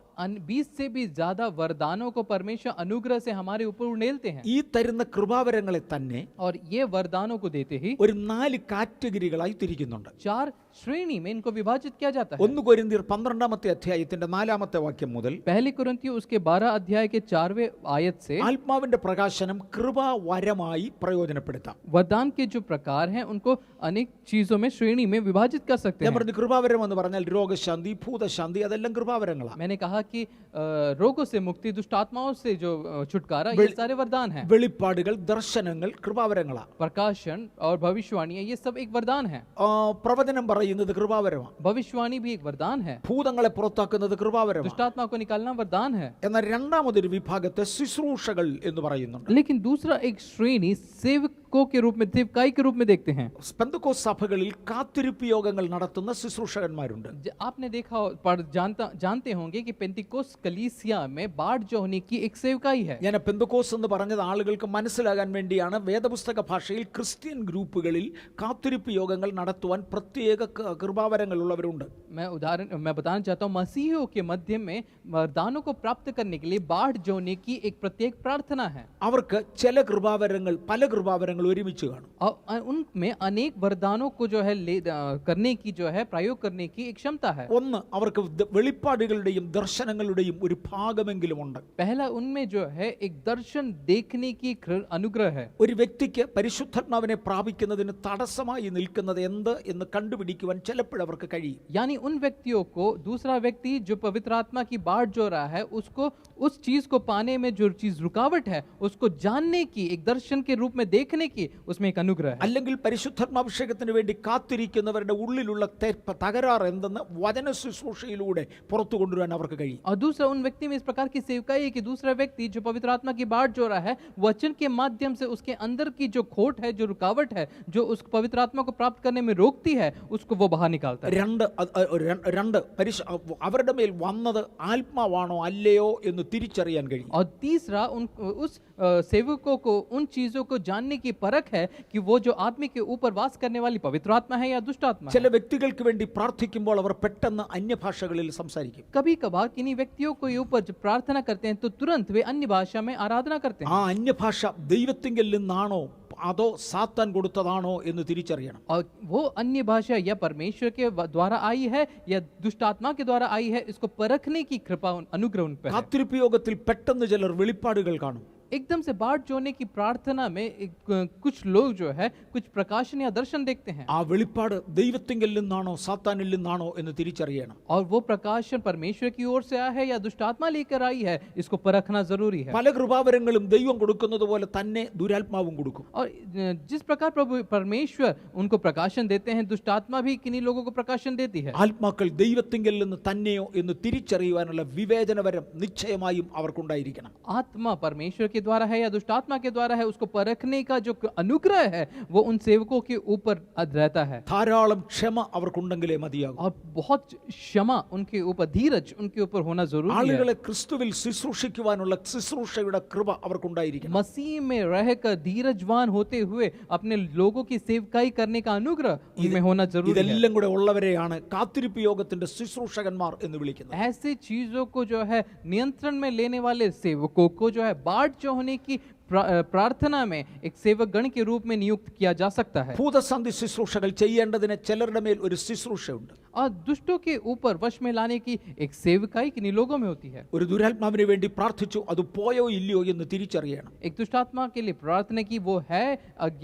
20 से भी ज्यादा वरदानों को परमेश्वर अनुग्रह से हमारे ऊपर उड़ेलते हैं। ഈ തരുന്ന കൃപാവരങ്ങളെ തന്നെ और ये वरदानों को देते ही ഒരു 4 കാറ്റഗറികളായി തിരിക്കുന്നുണ്ട്. 4 श्रेणी में इनको विभाजित किया जाता है। 1 കൊരിന്ത്യർ 12-ാമത്തെ അധ്യായത്തിന്റെ 4-ാമത്തെ വാക്യം മുതൽ पहली कुरिन्थियों उसके 12 अध्याय के 4वें आयत से ആത്മാവിന്റെ പ്രകാശനം കൃപാവരമായി പ്രയോജനപ്പെടുത്താം. वरदान के जो प्रकार हैं उनको अनेक चीजों में श्रेणी में विभाजित कर सकते ഞാൻ हैं। പറഞ്ഞു കൃപാവരം എന്ന് പറഞ്ഞാൽ രോഗശാന്തി, ഭൂതശാന്തി, അതെല്ലാം കൃപാവരങ്ങളാണ്. मैंने कहा कि रोगों से मुक्ति, दुष्ट आत्माओं से जो छुटकारा, ये सारे वरदान हैं। വെളിപ്പാടുകൾ, ദർശനങ്ങൾ കൃപാവരങ്ങളാണ്. प्रकाशन और भविष्यवाणी ये सब एक वरदान है। പ്രവചനം പറയുന്നത് കൃപാവരമാണ്. भविष्यवाणी भी एक वरदान है। ഭൂതങ്ങളെ പുറത്താക്കുന്നത് കൃപാവരമാണ്. दुष्टात्मा को निकालना वरदान है। എന്നാൽ രണ്ടാമതൊരു വിഭാഗത്തെ ശുശ്രൂഷകൾ എന്ന് പറയുന്നുണ്ട്. लेकिन दूसरा एक श्रेणी सेवकों के रूप में, सेवकाई के रूप में देखते हैं। പെന്തക്കോസ്ത് സഭകളിൽ കാത്തിരിപ്പ് യോഗങ്ങൾ നടത്തുന്ന ശുശ്രൂഷകന്മാരുണ്ട്. आपने देखा जानते होंगे कि पेंतिकोस्त कलीसिया में बाढ़ जो होने की एक सेवकाई है। ഞാൻ പെന്തക്കോസ്ത് എന്ന് പറഞ്ഞത് ആളുകൾക്ക് മനസ്സിലാകാൻ വേണ്ടിയാണ്. വേദപുസ്തക ഭാഷയിൽ ക്രിസ്ത്യൻ ഗ്രൂപ്പുകളിൽ കാത്തിരിപ്പ് യോഗങ്ങൾ നടത്തുവാൻ പ്രത്യേക കൃപാവരങ്ങൾ ഉള്ളവരുണ്ട്. मैं बताना चाहता हूँ, मसीहियों के मध्य में वरदानों को प्राप्त करने के लिए बाढ़ जो होने की एक प्रत्येक प्रार्थना है। അവർക്ക് ചില കൃപാവരങ്ങൾ, പല കൃപാവരങ്ങൾ ഒരുമിച്ച് കാണും. और उनमें अनेक वरदानों को जो है करने की जो है प्रयोग करने की एक क्षमता है। ഒന്ന് അവർക്ക് വെളിപ്പാടുകളുടെയും ദർശനങ്ങളുടെയും ഒരു ഭാഗമെങ്കിലും ഉണ്ട്. पहला उनमें जो है एक दर्शन देखने की अनुग्रह है। ഒരു വ്യക്തിക്ക് പരിശുദ്ധാത്മാവിനെ പ്രാപിക്കുന്നതിന് തടസ്സമായി നിൽക്കുന്നത് എന്ത് എന്ന് കണ്ടുപിടിക്കുവാൻ ചിലപ്പോൾ അവർക്ക് കഴിയും. यानी उन व्यक्तियों को दूसरा व्यक्ति जो पवित्र आत्मा की बाढ़ जो रहा है उसको उस चीज को पाने में जो चीज रुकावट है उसको जानने की, एक दर्शन के रूप में देखने की, उसमें एक अनुग्रह है। അല്ലെങ്കിൽ പരിശുദ്ധാത്മാഭിഷേകത്തിന് വേണ്ടി കാത്തിരിക്കുന്നവരുടെ ഉള്ളിലുള്ള തകരാറ് എന്തെന്ന് വചന ശുശ്രൂഷയിലൂടെ പുറത്തു കൊണ്ടുവരാൻ അവർക്ക് കഴിയും. और दूसरा उन व्यक्ति में इस प्रकार की सेवकाई है कि दूसरा व्यक्ति जो पवित्र आत्मा की बाढ़ जो रहा है वचन के माध्यम से उसके अंदर की जो खोट है, जो रुकावट है, जो उस पवित्र आत्मा को प्राप्त करने में रोकती है, उसको वो बाहर निकालता है। രണ്ട് അവരുടെ മേൽ വന്നത് ആത്മാവാണോ അല്ലയോ എന്ന് തിരിച്ചറിയാൻ കഴിയും. और तीसरा उस सेवकों को उन चीजों को जानने की परख है कि वो जो आदमी के ऊपर वास करने वाली पवित्र आत्मा है या दुष्ट आत्मा है। ചില വ്യക്തികൾക്ക് വേണ്ടി പ്രാർത്ഥിക്കുമ്പോൾ അവർ പെട്ടെന്ന് അന്യഭാഷകളിൽ സംസാരിക്കും. कभी कभार किन्हीं व्यक्तियों को ऊपर जब प्रार्थना करते हैं तो तुरंत वे अन्य भाषा में आराधना करते हैं। ആ അന്യഭാഷ ദൈവത്തിങ്കിൽ നിന്നാണോ അതോ സാത്താൻ കൊടുത്തതാണോ എന്ന് തിരിച്ചറിയണം. और वो अन्य भाषा या परमेश्वर के द्वारा आई है या दुष्ट आत्मा के द्वारा आई है, इसको परखने की कृपा अनुग्रह उन पर है। കാത്തിരിപ്പ് യോഗത്തിൽ പെട്ടെന്ന് ചിലർ വെളിപ്പാടുകൾ കാണും. एकदम से बाढ़ जोने की प्रार्थना में कुछ लोग जो है कुछ प्रकाशन या दर्शन देखते हैं ആ വെളിപ്പാട് ദൈവത്തിങ്കിൽ നിന്നാണോ സാത്താനിൽ നിന്നാണോ എന്ന് തിരിച്ചറിയണം. और वो प्रकाशन परमेश्वर की ओर से आया है या दुष्ट आत्मा लेकर आई है, इसको परखना जरूरी है। പല കൃപാവരങ്ങളും ദൈവം കൊടുക്കുന്നത് പോലെ തന്നെ ദുരാത്മാവും കൊടുക്കും. और जिस प्रकार प्रभु परमेश्वर उनको प्रकाशन देते हैं, दुष्ट आत्मा भी किन्हीं लोगों को प्रकाशन देती है। ആത്മാക്കൾ ദൈവത്തിങ്കിൽ നിന്ന് തന്നെയോ എന്ന് തിരിച്ചറിയുവാനുള്ള വിവേചനവരം നിശ്ചയമായും അവർക്കുണ്ടായിരിക്കണം. आत्मा परमेश्वर के द्वारा है या दुष्ट आत्मा के द्वारा है, उसको परखने का जो अनुग्रह है वो उन सेवकों के ऊपर रहता है। ധാരാളം ക്ഷമ അവർക്കുണ്ടെങ്കിലേ മതിയാകും. और बहुत क्षमा उनके ऊपर, धीरज उनके ऊपर होना जरूरी है। ആളുകളെ ക്രിസ്തുവിൽ ശുശ്രൂഷിക്കുവാനുള്ള ശുശ്രൂഷയുടെ കൃപ അവർക്കുണ്ടായിരിക്കണം. मसीह में रहकर धीरजवान होते हुए अपने लोगों की सेवकाई करने का अनुग्रह उनमें होना जरूरी है। ഇതെല്ലാം കൂടെ ഉള്ളവരെയാണ് കാത്തിരിപ്പ് യോഗത്തിന്റെ ശുശ്രൂഷകന്മാർ എന്ന് വിളിക്കുന്നത്. ऐसे चीजों को जो है नियंत्रण में लेने वाले सेवकों को जो है बाढ़ जो होने की प्रार्थना में एक सेवक गण के रूप में नियुक्त किया जा सकता है। ഭൂതസന്ധി ശുശ്രൂഷകൾ ചെയ്യേണ്ടതിന് ചിലരുടെ മേൽ ഒരു ശുശ്രൂഷയുണ്ട്. और दुष्टों के ऊपर वश में लाने की एक सेवकाई किन्हीं लोगों में होती है। ഒരു ദുരാത്മാവിന് വേണ്ടി പ്രാർത്ഥിച്ചു, അത് പോയോ ഇല്ലയോ എന്ന് തിരിച്ചറിയണം. एक दुष्ट आत्मा के लिए प्रार्थना की, वो है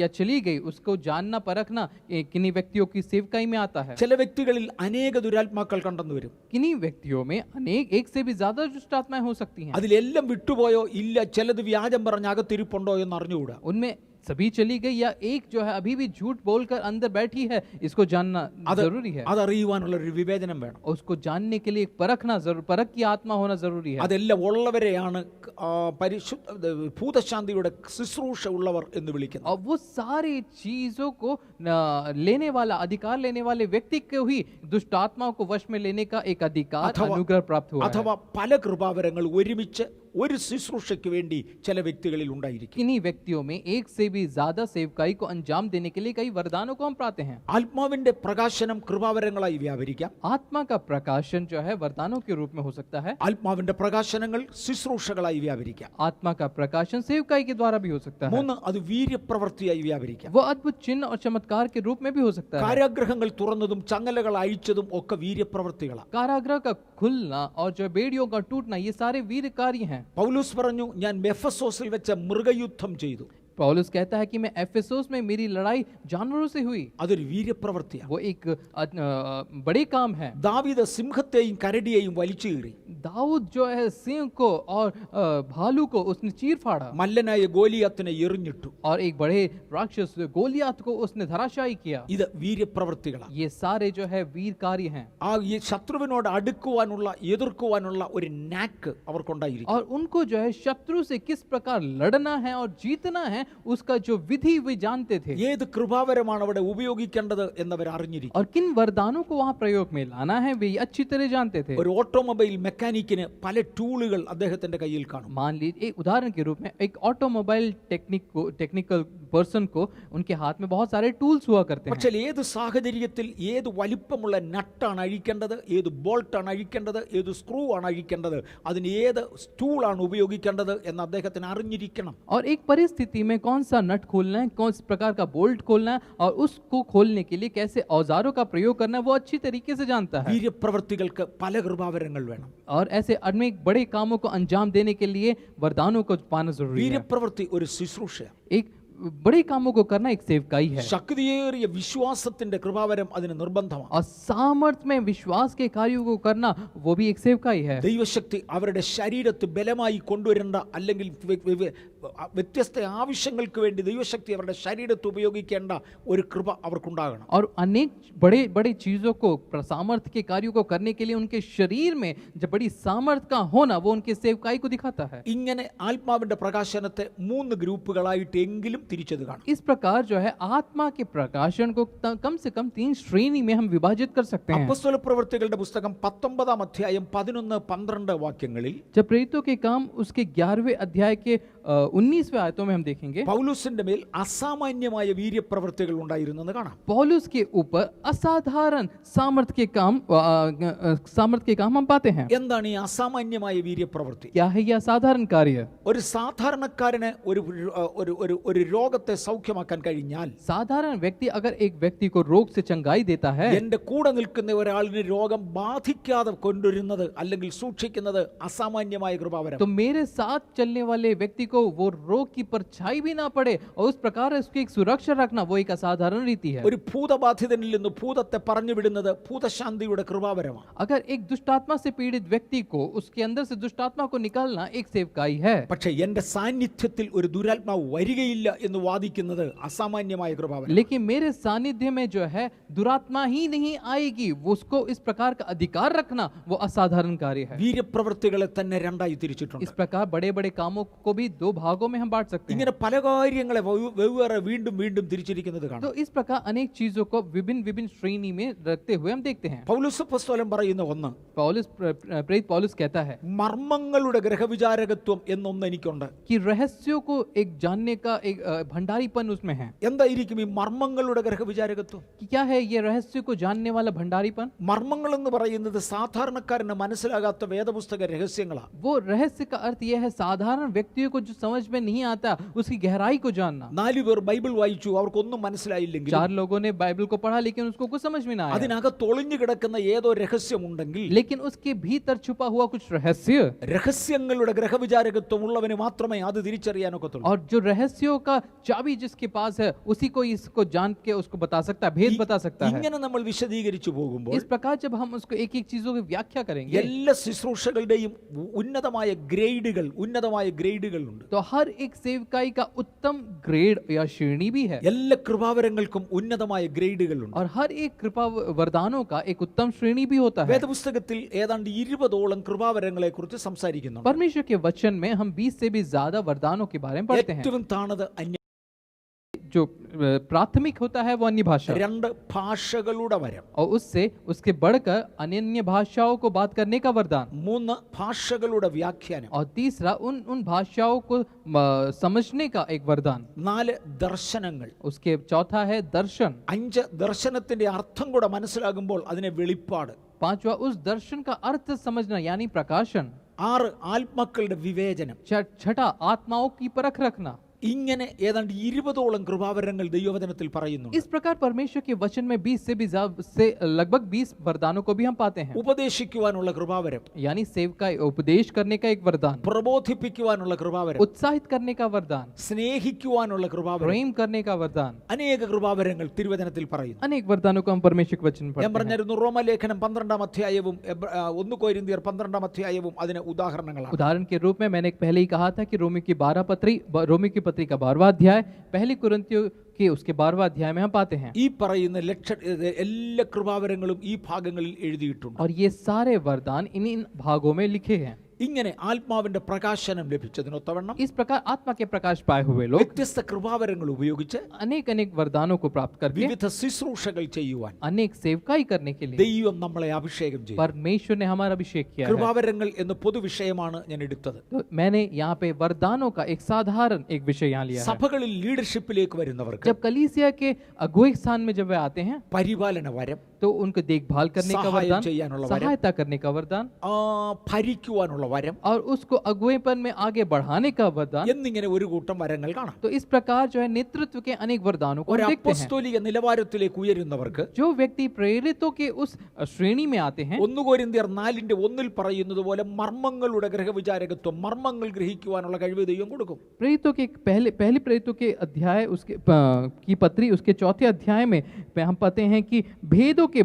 या चली गई, उसको जानना परखना किन्हीं व्यक्तियों की सेवकाई में आता है। ചില വ്യക്തികളിൽ അനേക ദുരാത്മാക്കൾ കണ്ടെന്നു വരും. किन्हीं व्यक्तियों में अनेक, एक से भी ज्यादा दुष्ट आत्माएं हो सकती हैं। അതിലെല്ലാം വിട്ടുപോയോ ഇല്ല, ചിലത് വ്യാജം പറഞ്ഞ് അകത്തിരിപ്പുണ്ടോ എന്ന് അറിഞ്ഞുകൂടാ. उनमें सभी चली गई या एक जो है अभी भी झूठ बोलकर अंदर बैठी है, इसको जानना जरूरी है। അതറിയുവാനുള്ള ഒരു വിവേചനം വേണം. और उसको जानने के लिए एक परखना जरूर, परख की आत्मा होना जरूरी है। അതെല്ലാം ഉള്ളവരെയാണ് ഭൂതശാന്തിയുടെ ശുശ്രൂഷ ഉള്ളവർ എന്ന് വിളിക്കുന്നത്. और वो सारी चीजों को लेने वाला, अधिकार लेने वाले व्यक्ति को ही दुष्ट आत्माओं को वश में लेने का एक अधिकार, अनुग्रह प्राप्त हुआ है। അഥവാ പല കൃപാവരങ്ങൾ ഒരുമിച്ച് ഒരു ശുശ്രൂഷയ്ക്ക് വേണ്ടി ചില വ്യക്തികളിൽ ഉണ്ടായിരിക്കും. किन्हीं व्यक्तियों में एक से भी ज्यादा सेवकाई को अंजाम देने के लिए कई वरदानों को हम पाते हैं। ആത്മാവിന്റെ പ്രകാശനം കൃപാവരങ്ങളായി വ്യാപരിക്കാം. आत्मा का प्रकाशन जो है वरदानों के रूप में हो सकता है। ആത്മാവിന്റെ പ്രകാശനങ്ങൾ ശുശ്രൂഷകളായി വ്യാപരിക്കാം. आत्मा का प्रकाशन सेवकाई के द्वारा भी हो सकता है। മൂന്ന്, അത് വീര്യപ്രവൃത്തിയായി വ്യാപരിക്കാം. वो अद्भुत चिन्ह और चमत्कार के रूप में भी हो सकता है। കാരാഗ്രഹങ്ങൾ തുറന്നതും ചങ്ങലകൾ അഴിച്ചതും ഒക്കെ വീര്യപ്രവൃത്തികളാണ്. कारागृह का खुलना और जो बेड़ियों का टूटना, ये सारे वीर कार्य हैं। പൗലോസ് പറഞ്ഞു, ഞാൻ എഫെസോസിൽ വെച്ച് മൃഗയുദ്ധം ചെയ്തു. पौलुस कहता है कि मैं एफेसोस में मेरी लड़ाई जानवरों से हुई। അതൊരു വീര്യപ്രവൃത്തിയാണ്. वो एक बड़े काम है। ദാവീദ് സിംഹത്തെയും കരടിയെയും വലിച്ചു കീറി. दाऊद जो है सिंह को और भालू को उसने चीर फाड़ा। മല്ലനായ ഗോലിയാത്തിനെ എറിഞ്ഞിട്ടു. और एक बड़े राक्षस गोलियात को उसने धराशायी किया। ഇത് വീര്യപ്രവൃത്തികളാണ്. ये सारे जो है वीर कार्य हैं। ആ ഈ ശത്രുവിനോട് അടുക്കുവാനുള്ള എതിർക്കുവാനുള്ള ഒരു നാക്ക് അവർക്കുണ്ടായിരിക്കും. और उनको जो है शत्रु से किस प्रकार लड़ना है और जीतना है, उसका जो विधि वे जानते थे। ഏത് കൃപാവരമാണ് അവിടെ ഉപയോഗിക്കേണ്ടത് എന്നവർ അറിഞ്ഞിരിക്കും. और किन वरदानों को वहां प्रयोग में लाना है, वे अच्छी तरह जानते थे। ഒരു ഓട്ടോമൊബൈൽ മെക്കാനിക്കിന് പല ടൂളുകൾ അദ്ദേഹത്തിന്റെ കയ്യിൽ കാണും. मान लीजिए, एक उदाहरण के रूप में एक ऑटोमोबाइल टेक्निकल पर्सन को उनके हाथ में बहुत सारे टूल्स हुआ करते हैं। പക്ഷേ ഏത് സാഹചര്യത്തിൽ ഏത് വലിപ്പമുള്ള നട്ടാണ് അഴിക്കേണ്ടത്, ഏത് ബോൾട്ടാണ് അഴിക്കേണ്ടത്, ഏത് സ്ക്രൂ ആണ് അഴിക്കേണ്ടത്, അതിന് ഏത് ടൂളാണ് ഉപയോഗിക്കേണ്ടത് എന്ന് അദ്ദേഹത്തിന് അറിഞ്ഞിരിക്കണം. और एक परिस्थिति में कौन सा नट खोलना है, कौन प्रकार का बोल्ट खोलना है और उसको खोलने के लिए कैसे औजारों का प्रयोग करना है, वो अच्छी तरीके से जानता है। വീര്യപ്രവൃത്തികൾക്ക് പല കൃപാവരങ്ങൾ വേണം. और ऐसे अनेक बड़े कामों को अंजाम देने के लिए वरदानों को पाना जरूरी है। വീര്യപ്രവൃത്തി ഒരു ശുശ്രൂഷയാണ്. एक बड़े कामों को करना एक सेवकाई है। ശക്തിയേറിയ വിശ്വാസത്തിന്റെ കൃപാവരം അതിന് നിർബന്ധമാണ്. और सामर्थ्य में विश्वास के कार्यों को करना, वो भी एक सेवकाई है। ദൈവശക്തി അവരുടെ ശരീരത്തെ ബലമായി കൊണ്ടുവരേണ്ട, അല്ലെങ്കിൽ വ്യത്യസ്ത ആവശ്യങ്ങൾക്ക് വേണ്ടി ദൈവശക്തി അവരുടെ ശരീരത്തെ ഉപയോഗിക്കേണ്ട ഒരു കൃപ അവർക്കുണ്ടാകണം. और अनेक बड़े बड़े चीजों को, सामर्थ्य के कार्यों को करने के लिए उनके शरीर में जब बड़ी सामर्थ्य का होना, वो उनके सेवकाई को दिखाता है। ഇങ്ങനെ ആത്മാവിന്റെ പ്രകാശനത്തെ 3 ഗ്രൂപ്പുകളായിട്ട് എങ്കിലും തിരിച്ചത് കാണും. इस प्रकार जो है आत्मा के प्रकाशन को कम से कम 3 श्रेणी में हम विभाजित कर सकते हैं। അപ്പോസ്തല പ്രവൃത്തികളുടെ പുസ്തകം 19-ാം അധ്യായം 11-12 വാക്യങ്ങളിൽ जब प्रेरितों के काम उसके 11वें अध्याय के 19वें आयतों में हम देखेंगे, പൗലോസിന്റെ മേൽ അസാമാന്യമായ വീര്യപ്രവൃത്തികൾ ഉണ്ടായിരുന്നെന്ന് കാണാം. पौलुस के ऊपर असाधारण सामर्थ्य के काम हम पाते हैं। എന്താണ് ഈ അസാമാന്യമായ വീര്യപ്രവൃത്തി? क्या है यह असाधारण कार्य? ഒരു സാധാരണക്കാരന് ഒരു രോഗത്തെ സൗഖ്യമാക്കാൻ കഴിഞ്ഞാൽ, साधारण व्यक्ति अगर एक व्यक्ति को रोग से चंगाई देता है, എന്റെ കൂടെ നിൽക്കുന്ന ഒരാളിന് രോഗം ബാധിക്കാതെ കൊണ്ടുവരുന്നത് അല്ലെങ്കിൽ സൂക്ഷിക്കുന്നത് അസാമാന്യമായ കൃപാവരം. तो मेरे साथ चलने वाले व्यक्ति को वो रोग की परछाई भी ना पड़े और उस प्रकार उसकी एक सुरक्षा रखना वो एक असाधारण रीति है। ഒരു ഭൂതബാധിതനിൽ നിന്ന് ഭൂതത്തെ പറഞ്ഞു വിടുന്നത് ഭൂതശാന്തിയുടെ കൃപാവരമാണ്. अगर एक दुष्टात्मा से पीड़ित व्यक्ति को उसके अंदर से दुष्टात्मा को निकालना एक सेवकाई है। പക്ഷേ എന്റെ സാന്നിധ്യത്തിൽ ഒരു ദുരാത്മാവ് വരികയില്ല എന്ന് വാദിക്കുന്നത് അസാമാന്യമായ കൃപാവരം. लेकिन मेरे सानिध्य में जो है दुरात्मा ही नहीं आएगी, वो उसको इस प्रकार का अधिकार रखना वो असाधारण कार्य है। വീര്യപ്രവൃത്തികളെ തന്നെ രണ്ടായി തിരിച്ചിട്ടുണ്ട്. इस प्रकार बड़े बड़े कामों को भी दो भागों में हम बांट सकते हैं। ഇങ്ങനെ പല കാര്യങ്ങളെ വെവ്വേറെ വീണ്ടും വീണ്ടും തിരിച്ചിരിക്കുന്നത് കാണാം. तो इस प्रकार अनेक चीजों को विभिन्न विभिन्न श्रेणी में रखते हुए हम देखते हैं। പൗലോസ് അപ്പോസ്തലൻ പറയുന്ന ഒന്ന്, प्रेरित पौलुस कहता है മർമ്മങ്ങളുടെ ഗ്രഹവിചാരകത്വം എന്നൊന്ന് എനിക്കുണ്ട്. कि रहस्यों को एक जानने का एक भंडारीपन उसमें है। എന്തായിരിക്കും ഈ മർമ്മങ്ങളുടെ ഗ്രഹവിചാരകത്വം? कि क्या है ये रहस्य को जानने वाला भंडारीपन? മർമ്മങ്ങൾ എന്ന് പറയുന്നത് സാധാരണക്കാരന് മനസ്സിലാകാത്ത വേദപുസ്തക രഹസ്യങ്ങളാണ്. वो रहस्य का अर्थ यह है साधारण व्यक्तियों को जो समझ में नहीं आता उसकी गहराई को जानना। 4 പേർ ബൈബിൾ വായിച്ചു, അവർക്കൊന്നും മനസ്സിലായില്ലെങ്കിൽ 4 लोगों ने बाइबल को पढ़ा लेकिन उसको कुछ समझ में ना आया। അതിനകത്ത് ഒളിഞ്ഞു കിടക്കുന്ന ഏതോ രഹസ്യമുണ്ടെങ്കിൽ, लेकिन उसके भीतर छुपा हुआ कुछ रहस्य, രഹസ്യങ്ങളുടെ ഗ്രഹവിചാരകത്വം ഉള്ളവന് മാത്രമേ അത് തിരിച്ചറിയാനൊക്കത്തുള്ളൂ. और जो रहस्यों का चाबी जिसके पास है उसी को इसको जान के उसको बता सकता है, भेद बता सकता है। ഇങ്ങനെ നമ്മൾ വിശദീകരിച്ചു പോകുമ്പോൾ इस प्रकार जब हम उसको एक एक चीजों की व्याख्या करेंगे എല്ലാ ശുശ്രൂഷകളുടെയും ഉന്നതമായ ഗ്രേഡുകൾ ഉണ്ട്. तो हर एक सेवकाई का उत्तम ग्रेड या श्रेणी भी है, എല്ലാ കൃപാവരങ്ങൾക്കും ഉന്നതമായ ഗ്രേഡുകൾ ഉണ്ട്. और हर एक कृपा वरदानों का एक उत्तम श्रेणी भी होता है। വേദപുസ്തകത്തിൽ ഏതാണ്ട് 20ഓളം കൃപാവരങ്ങളെ കുറിച്ച് സംസാരിക്കുന്നുണ്ട്. परमेश्वर के वचन में हम 20 से भी ज्यादा वरदानों के बारे में पढ़ते हैं। ഏറ്റവും താണത് जो प्राथमिक होता है वो अन्य भाषा, 2 ഭാഷകളുടെ വരം, और उससे उसके बढ़कर अन्य भाषाओं को बात करने का वरदान, 3 ഭാഷകളുടെ വ്യാഖ്യാനം, और तीसरा उन भाषाओं को समझने का एक वरदान, 4 ദർശനങ്ങൾ, उसके चौथा है दर्शन, 5 ദർശനത്തിന്റെ അർത്ഥം കൂടെ മനസ്സിലാകുമ്പോൾ അതിനെ വെളിപ്പാട്, पांचवा उस दर्शन का अर्थ समझना यानी प्रकाशन, 6 ആത്മാക്കളുടെ വിവേചനം. छठा आत्माओं की परख रखना। ഇങ്ങനെ ഏതാണ്ട് 20ഓളം കൃപാവരങ്ങൾ ദൈവവചനത്തിൽ പറയുന്നു. इस प्रकार परमेश्वर के वचन में 20 से भी से लगभग 20 वरदानों को भी हम पाते हैं। ഉപദേശിക്കുവാനുള്ള കൃപാവരം, यानी सेवकाई उपदेश करने का एक वरदान, പ്രബോധിപ്പിക്കുവാനുള്ള കൃപാവരം, उत्साहित करने का वरदान, സ്നേഹിക്കുവാനുള്ള കൃപാവരം, प्रेम करने का वरदान, അനേക കൃപാവരങ്ങൾ തിരുവചനത്തിൽ പറയുന്നു. अनेक वरदानों को हम परमेश्वर के वचन में ഞാൻ पढ़ते हैं। പറഞ്ഞിരുന്നു റോമലേഖനം 12-ാം അധ്യായവും 1 കൊരിന്ത്യർ 12-ാം അധ്യായവും അതിന് ഉദാഹരണങ്ങളാണ്. उदाहरण के रूप में मैंने पहले ही कहा था कि रोमी की 12वीं पत्री का 12वां अध्याय, पहली कुरिन्थियों के उसके 12वां अध्याय में हम पाते हैं। ഈ പറയുന്ന എല്ലാ കൃപാവരങ്ങളും ഈ ഭാഗങ്ങളിൽ എഴുതിയിട്ടുണ്ട്. और ये सारे वरदान इन भागों में लिखे हैं। ഇങ്ങനെ ആത്മാവിന്റെ പ്രകാശനം ലഭിച്ചതിനൊത്തവണ്ണം इस प्रकार आत्मा के प्रकाश पाए हुए लोग വ്യത്യസ്ത കൃപാവരങ്ങൾ ഉപയോഗിച്ച് अनेक वरदानों को प्राप्त करके വിവിധ ശുശ്രൂഷകൾ ചെയ്യുവാൻ अनेक सेवकाई करने के लिए ദൈവം നമ്മളെ അഭിഷേകം ചെയ്തു. परमेश्वर ने हमारा अभिषेक किया है। കൃപാവരങ്ങൾ എന്ന പൊതുവിഷയമാണ് ഞാൻ എടുത്തത്. तो मैंने यहाँ पे वरदानों का एक साधारण एक विषय यहाँ लिया है। സഭകളിൽ ലീഡർഷിപ്പിലേക്ക് വരുന്നവർക്ക് जब कलीसिया के अगुवाई स्थान में जब वे आते हैं പരിപാലന വരം, तो उनको देखभाल करने का സഹായം वरदान, ചെയ്യാനുള്ള വരം, सहायता करने का वरदान, ഭരിക്കുവാനുള്ള വരം और उसको अगुवेपन में आगे बढ़ाने का वरदान, എന്നിങ്ങനെ ഒരു കൂട്ടം വരങ്ങൾ കാണാം. तो इस प्रकार जो है नेतृत्व के अनेक वरदानों को ഒരു हम देखते हैं। അപ്പോസ്തോലിക നിലവാരത്തിലേക്ക് ഉയരുന്നവർക്ക് जो व्यक्ति प्रेरितों के उस श्रेणी में आते हैं, 1 കൊരിന്ത്യർ 4:1 പറയുന്നത് പോലെ മർമ്മങ്ങളുടെ ഗ്രഹവിചാരകത്വം, മർമ്മങ്ങൾ ഗ്രഹിക്കുവാനുള്ള കഴിവ് ദൈവം കൊടുക്കും. प्रेरितों के पहली प्रेरितों के अध्याय उसके की पत्री उसके 4थे अध्याय में हम पाते हैं कि भेदों के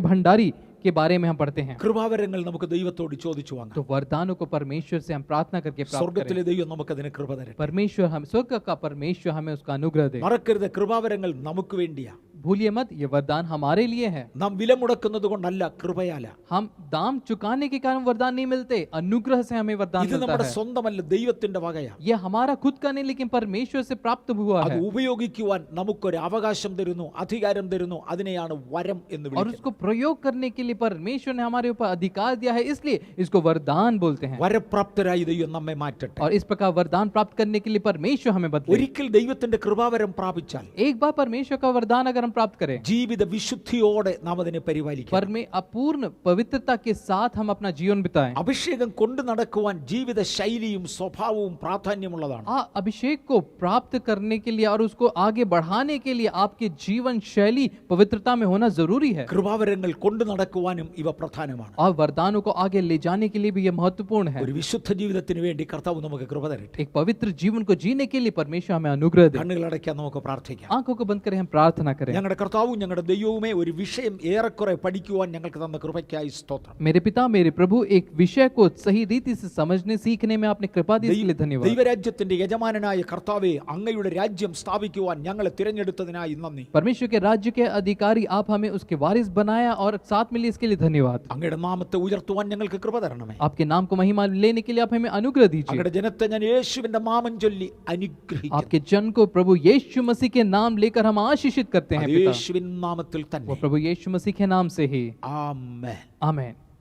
भंडारी के बारे में हम पढ़ते हैं। കൃപാവരങ്ങൾ നമുക്ക് ദൈവത്തോട് ചോദിച്ചു വാങ്ങാം. तो वरदानों को परमेश्वर से हम प्रार्थना करके प्राप्त സ്വർഗ്ഗത്തിലെ करें। ദൈവം നമുക്കതിന് കൃപ തരട്ടെ. परमेश्वर हम स्वर्ग का परमेश्वर हमें उसका अनुग्रह दे। മറക്കരുത്, കൃപാവരങ്ങൾ നമുക്ക് വേണ്ടിയാ. भूलिए मत, ये वरदान हमारे लिए है। നാം വില മുടക്കുന്നത് കൊണ്ടല്ല, കൃപയാല. हम दाम चुकाने के कारण वरदान नहीं मिलते, अनुग्रह से हमें वरदान ഇത് मिलता നമ്മുടെ है। സ്വന്തമല്ല, ദൈവത്തിന്റെ വകയാ. ये हमारा खुद का नहीं लेकिन परमेश्वर से प्राप्त हुआ അത് है, ഉപയോഗിക്കുവാൻ നമുക്കൊരു അവകാശം തരുന്നു, അധികാരം തരുന്നു. അതിനെയാണ് വരം എന്ന് और വിളിക്കുന്നത്. उसको प्रयोग करने के लिए परमेश्वर ने हमारे ऊपर अधिकार दिया है, इसलिए इसको वरदान बोलते हैं। വരപ്രാപ്തരായി ദൈവം നമ്മെ മാറ്റട്ടെ. और इस प्रकार वरदान प्राप्त करने के लिए परमेश्वर हमें बदले। ഒരിക്കൽ ദൈവത്തിന്റെ കൃപാവരം പ്രാപിച്ചാൽ एक बार परमेश्वर का वरदान अगर हम प्राप्त करें, ജീവിത വിശുദ്ധിയോടെ നാം അതിനെ പരിപാലിക്കണം. पर में अपूर्ण पवित्रता के साथ हम अपना जीवन बिताएं। അഭിഷേകം കൊണ്ടു നടക്കുവാൻ ജീവിത ശൈലിയും സ്വഭാവവും പ്രാധാന്യമുള്ളതാണ്. अभिषेक को प्राप्त करने के लिए और उसको आगे बढ़ाने के लिए आपके जीवन शैली पवित्रता में होना जरूरी है, കൃപാവരങ്ങൾ കൊണ്ടു നടക്കുവാനും ഇവ പ്രധാനമാണ്. और वरदानों को आगे ले जाने के लिए भी यह महत्वपूर्ण है। ഒരു വിശുദ്ധ ജീവിതത്തിന് വേണ്ടി കർത്താവ് നമുക്ക് കൃപ തരട്ടെ. एक पवित्र जीवन को जीने के लिए परमेश्वर हमें अनुग्रह दे। കണ്ണുകൾ അടയ്ക്കാൻ നമുക്ക് പ്രാർത്ഥിക്കാം. आंखों को बंद करें, हम प्रार्थना करें। ഞങ്ങളുടെ കർത്താവും ഞങ്ങളുടെ ദൈവവുമേ, ഒരു വിഷയം ഏറെക്കുറെ പഠിക്കുവാൻ ഞങ്ങൾക്ക് തന്ന കൃപയ്ക്കായി സ്തോത്രം. मेरे पिता मेरे प्रभु, एक विषय को सही रीति से समझने सीखने में आपने कृपा दी, इसके लिए धन्यवाद। ദൈവരാജ്യത്തിന്റെ യജമാനനായ കർത്താവേ, അങ്ങയുടെ രാജ്യം സ്ഥാപിക്കുവാൻ ഞങ്ങളെ തിരഞ്ഞെടുത്തതിനായി നന്ദി. परमेश्वर के राज्य के अधिकारी आप हमें उसके वारिस बनाया और साथ मिले, इसके लिए धन्यवाद। അങ്ങയുടെ നാമത്തെ ഉയർത്തുവാൻ ഞങ്ങൾക്ക് കൃപ തരണമേ. आपके नाम को महिमा लेने के लिए आप हमें अनुग्रह दीजिए। അങ്ങയുടെ ജനത്തെ ഞാൻ യേശുവിന്റെ നാമം ചൊല്ലി അനുഗ്രഹിക്കുന്നു. आपके जन को प्रभु यीशु मसीह के नाम लेकर हम आशीषित करते हैं पिता, യേശുവിൻ നാമത്തിൽ वो തന്നെ. प्रभु यीशु मसीह के नाम से ही, ആമേൻ. आमेन।